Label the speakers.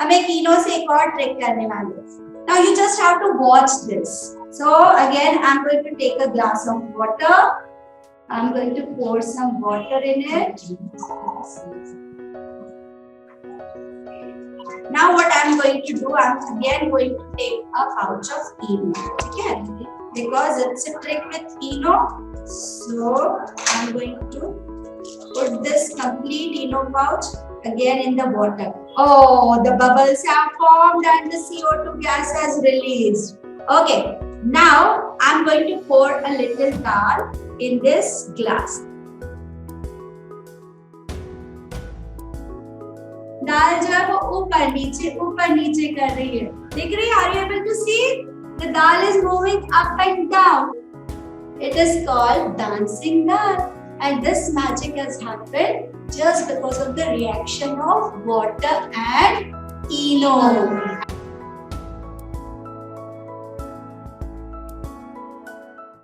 Speaker 1: हम एक इनो से एक और ट्रिक करने वाले हैं. Now you just have to watch this. So again, I'm going to take a glass of water. I'm going to pour some water in it. Now what I'm going to do, I'm again going to take a pouch of Eno. Okay? Because it's a trick with Eno. So I'm going to put this complete Eno pouch again in the water. Oh, the bubbles have formed and the CO2 gas has released. Okay, now I'm going to pour a little dal in this glass. दाल जो है वो ऊपर नीचे कर रही है. देख रही है? Are you able to see? The dal is moving up and down. It is called Dancing Daal, and this magic has happened just because of the reaction of water and Eno.